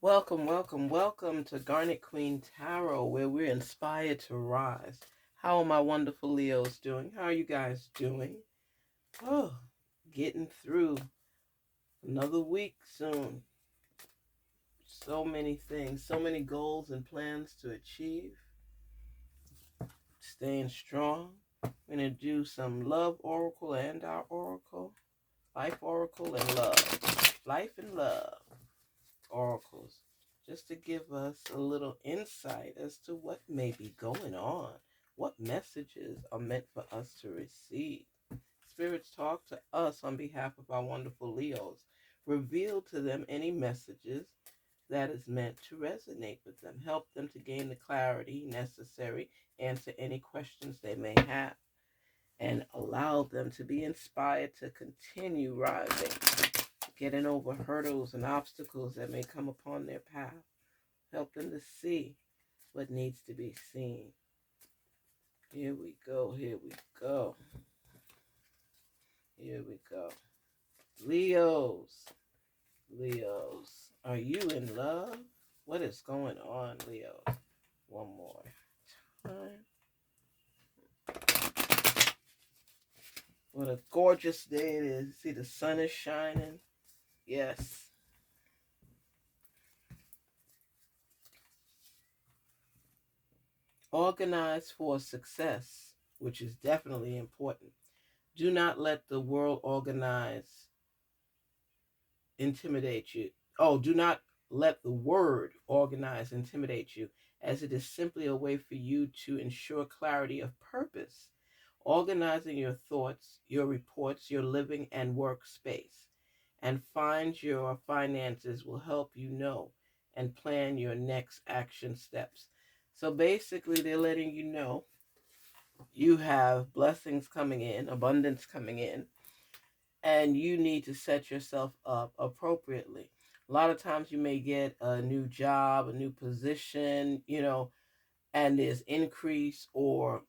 Welcome, welcome, welcome to Garnet Queen Tarot, where we're inspired to rise. How are my wonderful Leos doing? How are you guys doing? Oh, getting through another week soon. So many things, so many goals and plans to achieve. Staying strong. We're going to do some love oracle and our oracle, life oracle and love. Life and love oracles, just to give us a little insight as to what may be going on, what messages are meant for us to receive. Spirits, talk to us on behalf of our wonderful Leos. Reveal to them any messages that is meant to resonate with them. Help them to gain the clarity necessary, answer any questions they may have, and allow them to be inspired to continue rising, getting over hurdles and obstacles that may come upon their path. Help them to see what needs to be seen. Here we go, here we go. Here we go. Leos. Leos. Are you in love? What is going on, Leos? One more time. What a gorgeous day it is. See, the sun is shining. Yes. Organize for success, which is definitely important. Do not let the world organize intimidate you. Oh, do not let the word organize intimidate you, as it is simply a way for you to ensure clarity of purpose. Organizing your thoughts, your reports, your living and workspace, and find your finances will help you know and plan your next action steps. So basically, they're letting you know you have blessings coming in, abundance coming in, and you need to set yourself up appropriately. A lot of times you may get a new job, a new position, and there's increase, or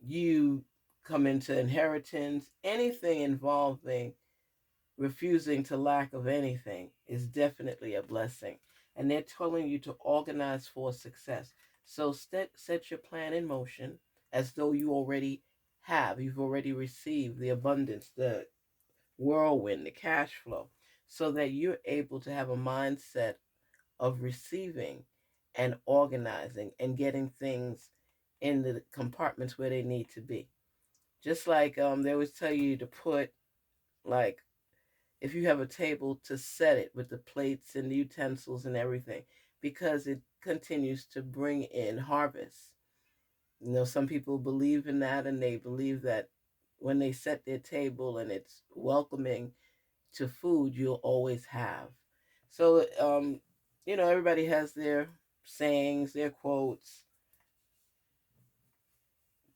you come into inheritance. Anything involving refusing to lack of anything is definitely a blessing. And they're telling you to organize for success. So set your plan in motion as though you've already received the abundance, the whirlwind, the cash flow, so that you're able to have a mindset of receiving and organizing and getting things in the compartments where they need to be. Just like they always tell you to put, like, if you have a table, to set it with the plates and the utensils and everything, because it continues to bring in harvest. Some people believe in that, and they believe that when they set their table and it's welcoming to food, you'll always have. So, everybody has their sayings, their quotes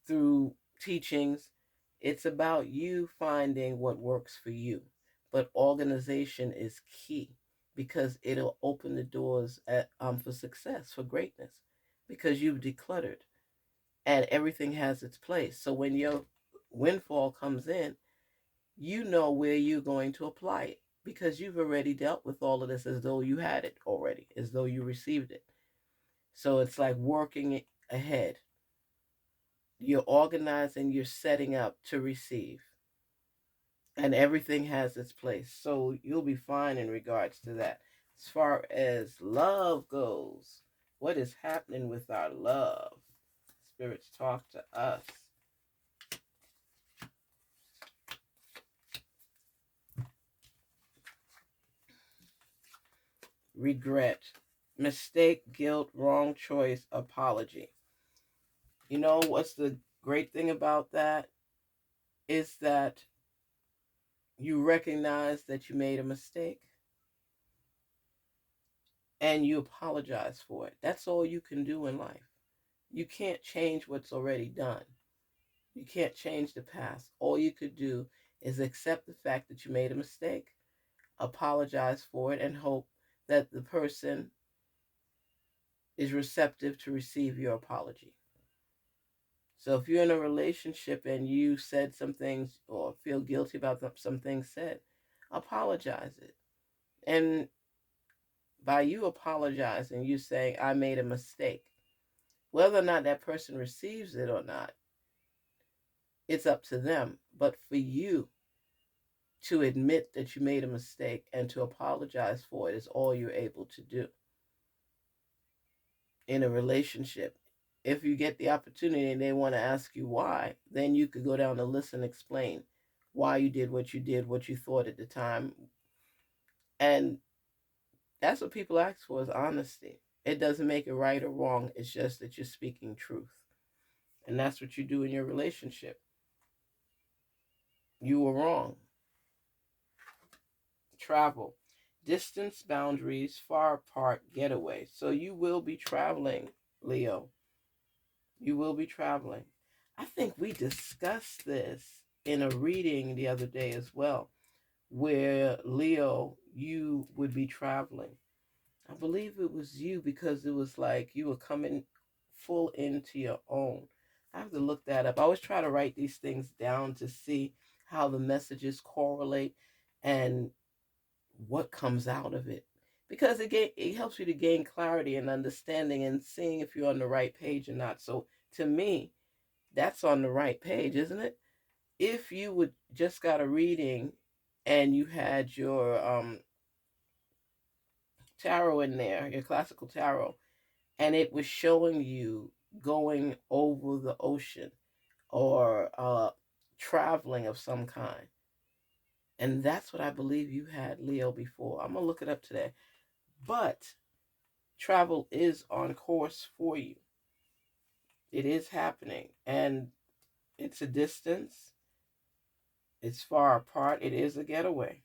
through teachings. It's about you finding what works for you. But organization is key, because it'll open the doors for success, for greatness, because you've decluttered and everything has its place. So when your windfall comes in, you know where you're going to apply it, because you've already dealt with all of this as though you had it already, as though you received it. So it's like working ahead. You're organizing, you're setting up to receive, and everything has its place. So you'll be fine in regards to that. As far as love goes, what is happening with our love? Spirits, talk to us. Regret, mistake, guilt, wrong choice, apology. You know what's the great thing about that is that you recognize that you made a mistake and you apologize for it. That's all you can do in life. You can't change what's already done. You can't change the past. All you could do is accept the fact that you made a mistake, apologize for it, and hope that the person is receptive to receive your apology. So if you're in a relationship and you said some things or feel guilty about some things said, apologize it. And by you apologizing, you saying, I made a mistake. Whether or not that person receives it or not, it's up to them. But for you to admit that you made a mistake and to apologize for it is all you're able to do in a relationship. If you get the opportunity and they want to ask you why, then you could go down the list and explain why you did, what you thought at the time. And that's what people ask for, is honesty. It doesn't make it right or wrong. It's just that you're speaking truth. And that's what you do in your relationship. You were wrong. Travel. Distance, boundaries, far apart, getaway. So you will be traveling, Leo. You will be traveling. I think we discussed this in a reading the other day as well, where Leo, you would be traveling. I believe it was you, because it was like you were coming full into your own. I have to look that up. I always try to write these things down to see how the messages correlate and what comes out of it, because it helps you to gain clarity and understanding and seeing if you're on the right page or not. So to me, that's on the right page, isn't it? If you would just got a reading and you had your tarot in there, your classical tarot, and it was showing you going over the ocean or traveling of some kind. And that's what I believe you had, Leo, before. I'm going to look it up today. But travel is on course for you. It is happening. And it's a distance. It's far apart. It is a getaway.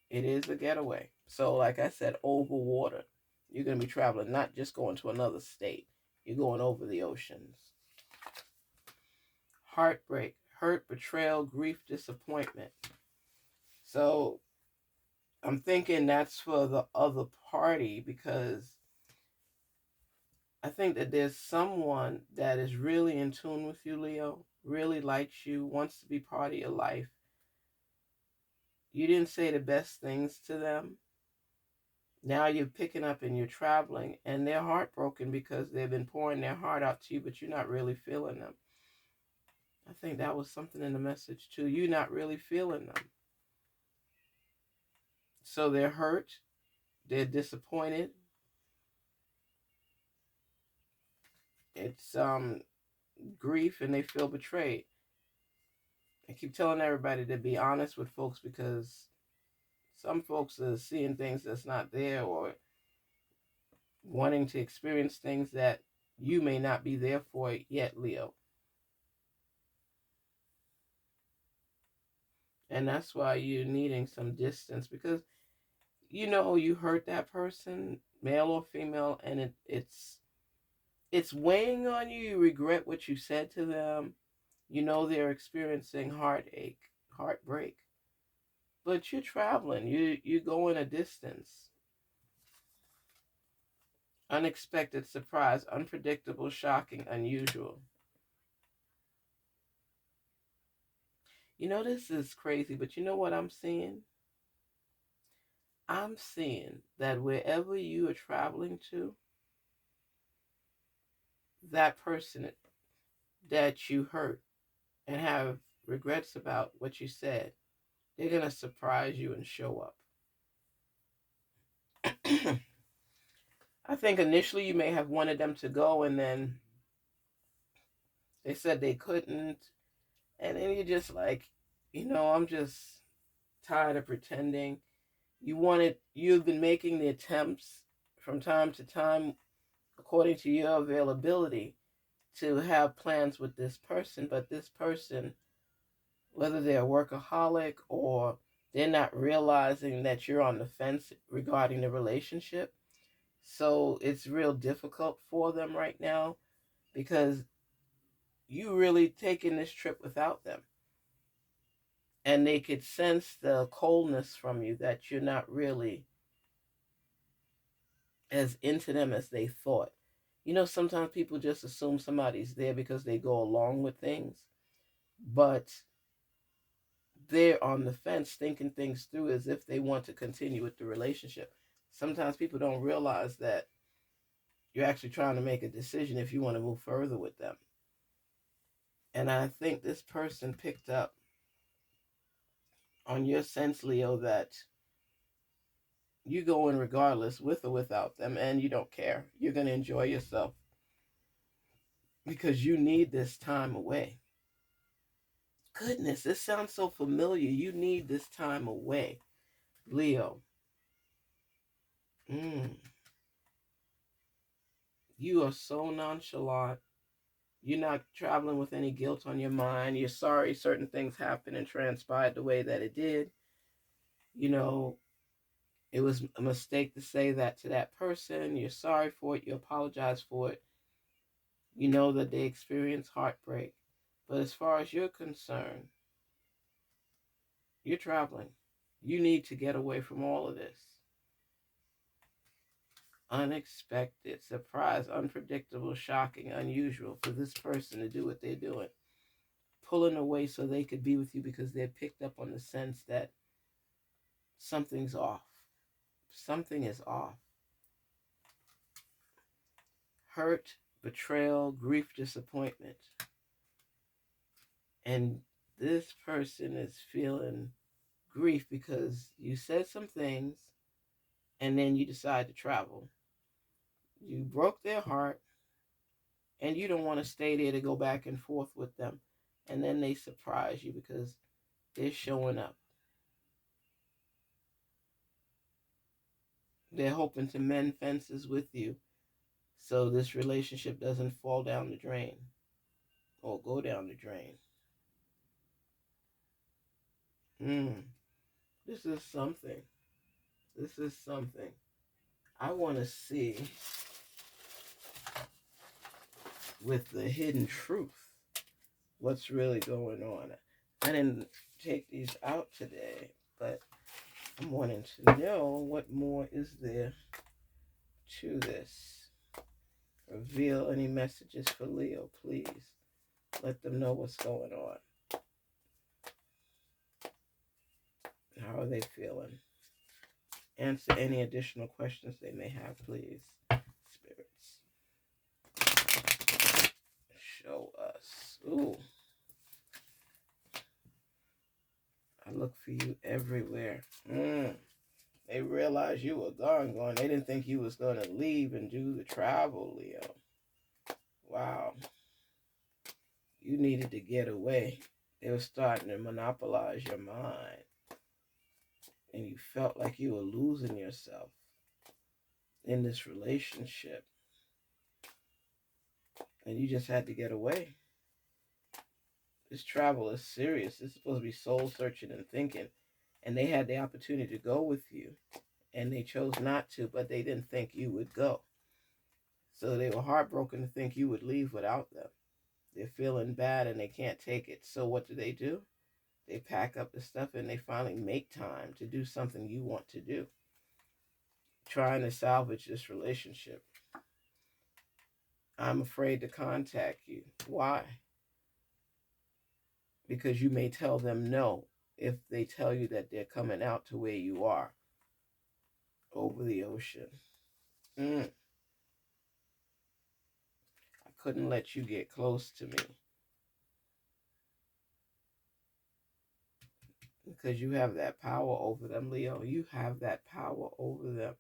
It is a getaway. So, like I said, over water. You're going to be traveling, not just going to another state. You're going over the oceans. Heartbreak, hurt, betrayal, grief, disappointment. So, I'm thinking that's for the other party, because I think that there's someone that is really in tune with you, Leo, really likes you, wants to be part of your life. You didn't say the best things to them. Now you're picking up and you're traveling, and they're heartbroken because they've been pouring their heart out to you, but you're not really feeling them. I think that was something in the message too. You're not really feeling them. So they're hurt, they're disappointed. It's grief, and they feel betrayed. I keep telling everybody to be honest with folks, because some folks are seeing things that's not there, or wanting to experience things that you may not be there for yet, Leo. And that's why you're needing some distance, because you hurt that person, male or female, and it's weighing on you. You regret what you said to them. They're experiencing heartache, heartbreak. But you're traveling. You're going a distance. Unexpected surprise, unpredictable, shocking, unusual. This is crazy, but you know what I'm seeing? I'm seeing that wherever you are traveling to, that person that you hurt and have regrets about what you said, they're going to surprise you and show up. I think initially you may have wanted them to go, and then they said they couldn't. And then you're just like, I'm just tired of pretending. You've been making the attempts from time to time, according to your availability, to have plans with this person, but this person, whether they're a workaholic or they're not realizing that you're on the fence regarding the relationship. So it's real difficult for them right now, because you really taking this trip without them. And they could sense the coldness from you, that you're not really as into them as they thought. Sometimes people just assume somebody's there because they go along with things, but they're on the fence thinking things through as if they want to continue with the relationship. Sometimes people don't realize that you're actually trying to make a decision if you want to move further with them. And I think this person picked up on your sense, Leo, that you go in regardless with or without them, and you don't care. You're going to enjoy yourself because you need this time away. Goodness, this sounds so familiar. You need this time away, Leo. You are so nonchalant. You're not traveling with any guilt on your mind. You're sorry certain things happened and transpired the way that it did. You know, it was a mistake to say that to that person. You're sorry for it. You apologize for it. You know that they experience heartbreak. But as far as you're concerned, you're traveling. You need to get away from all of this. Unexpected, surprise, unpredictable, shocking, unusual for this person to do what they're doing. Pulling away so they could be with you because they're picked up on the sense that something's off. Something is off. Hurt, betrayal, grief, disappointment. And this person is feeling grief because you said some things and then you decide to travel. You broke their heart and you don't want to stay there to go back and forth with them. And then they surprise you because they're showing up. They're hoping to mend fences with you so this relationship doesn't fall down the drain or go down the drain. This is something. This is something. I want to see with the hidden truth what's really going on. I didn't take these out today, but I'm wanting to know what more is there to this. Reveal any messages for Leo, please. Let them know what's going on. How are they feeling? Answer any additional questions they may have, please. Spirits, show us. Ooh. I look for you everywhere. They realized you were gone. They didn't think you was going to leave and do the travel, Leo. Wow. You needed to get away. They were starting to monopolize your mind. And you felt like you were losing yourself in this relationship. And you just had to get away. This travel is serious. It's supposed to be soul searching and thinking. And they had the opportunity to go with you. And they chose not to, but they didn't think you would go. So they were heartbroken to think you would leave without them. They're feeling bad and they can't take it. So what do? They pack up the stuff and they finally make time to do something you want to do. Trying to salvage this relationship. I'm afraid to contact you. Why? Because you may tell them no if they tell you that they're coming out to where you are over the ocean. I couldn't let you get close to me because you have that power over them, Leo. You have that power over them.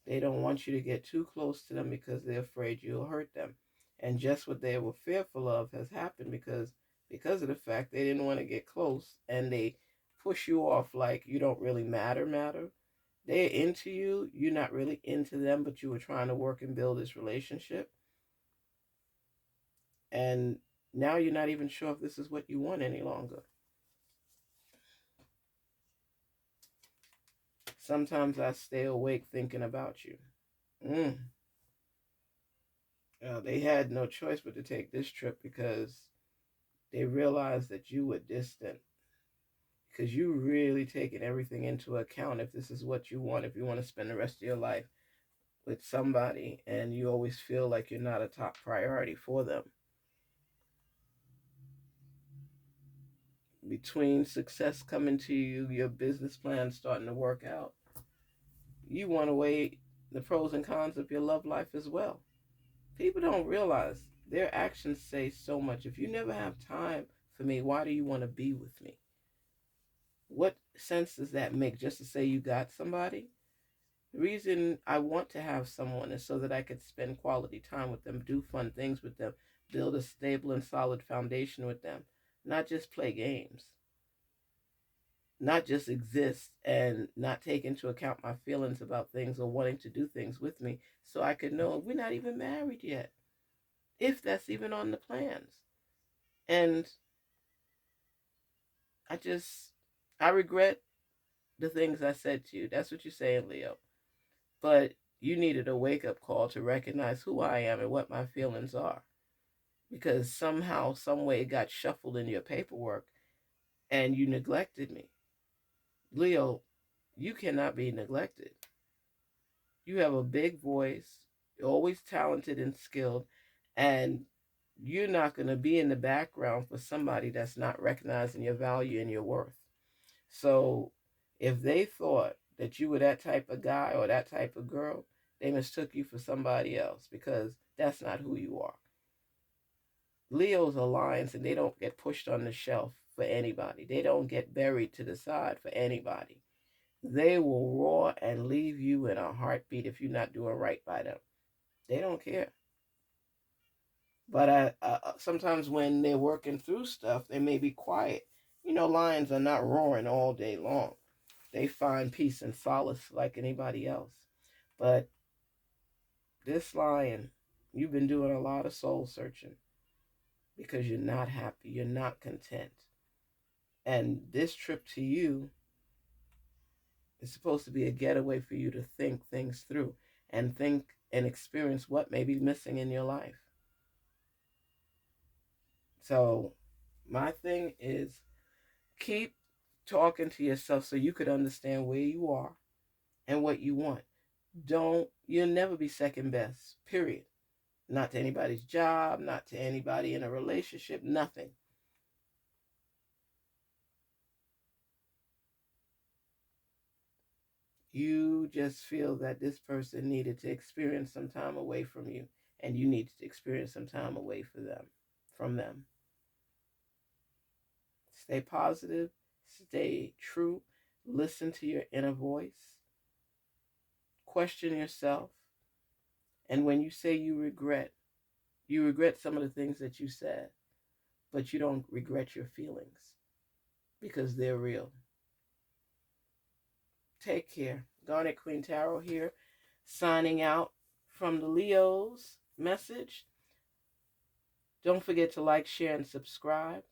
They don't want you to get too close to them because they're afraid you'll hurt them. And just what they were fearful of has happened because of the fact they didn't want to get close and they push you off like you don't really matter. They're into you. You're not really into them, but you were trying to work and build this relationship. And now you're not even sure if this is what you want any longer. Sometimes I stay awake thinking about you. They had no choice but to take this trip because they realized that you were distant. Because you really taking everything into account if this is what you want, if you want to spend the rest of your life with somebody and you always feel like you're not a top priority for them. Between success coming to you, your business plan starting to work out, you want to weigh the pros and cons of your love life as well. People don't realize their actions say so much. If you never have time for me, why do you want to be with me? What sense does that make, just to say you got somebody? The reason I want to have someone is so that I could spend quality time with them, do fun things with them, build a stable and solid foundation with them, not just play games, not just exist and not take into account my feelings about things or wanting to do things with me, so I could know we're not even married yet, if that's even on the plans. And I just, I regret the things I said to you. That's what you're saying, Leo. But you needed a wake up call to recognize who I am and what my feelings are. Because somehow, some way, it got shuffled in your paperwork and you neglected me. Leo, you cannot be neglected. You have a big voice, you're always talented and skilled, and you're not going to be in the background for somebody that's not recognizing your value and your worth. So if they thought that you were that type of guy or that type of girl, they mistook you for somebody else, because that's not who you are. Leos are lions, and they don't get pushed on the shelf for anybody. They don't get buried to the side for anybody. They will roar and leave you in a heartbeat if you're not doing right by them. They don't care. But sometimes when they're working through stuff, they may be quiet. You know, lions are not roaring all day long. They find peace and solace like anybody else. But this lion, you've been doing a lot of soul searching because you're not happy, you're not content. And this trip to you is supposed to be a getaway for you to think things through and think and experience what may be missing in your life. So, my thing is, keep talking to yourself so you could understand where you are and what you want. You'll never be second best, period. Not to anybody's job, not to anybody in a relationship, nothing. You just feel that this person needed to experience some time away from you, and you need to experience some time away from them. Stay positive, stay true, listen to your inner voice, question yourself, and when you say you regret some of the things that you said, but you don't regret your feelings because they're real. Take care. Garnet Queen Tarot here, signing out from the Leo's message. Don't forget to like, share, and subscribe.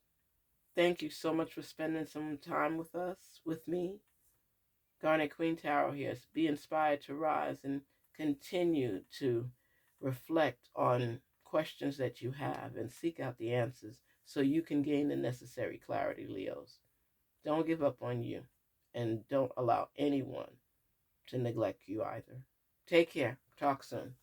Thank you so much for spending some time with us, with me. Garnet Queen Tarot here. Be inspired to rise and continue to reflect on questions that you have and seek out the answers so you can gain the necessary clarity, Leos. Don't give up on you, and don't allow anyone to neglect you either. Take care. Talk soon.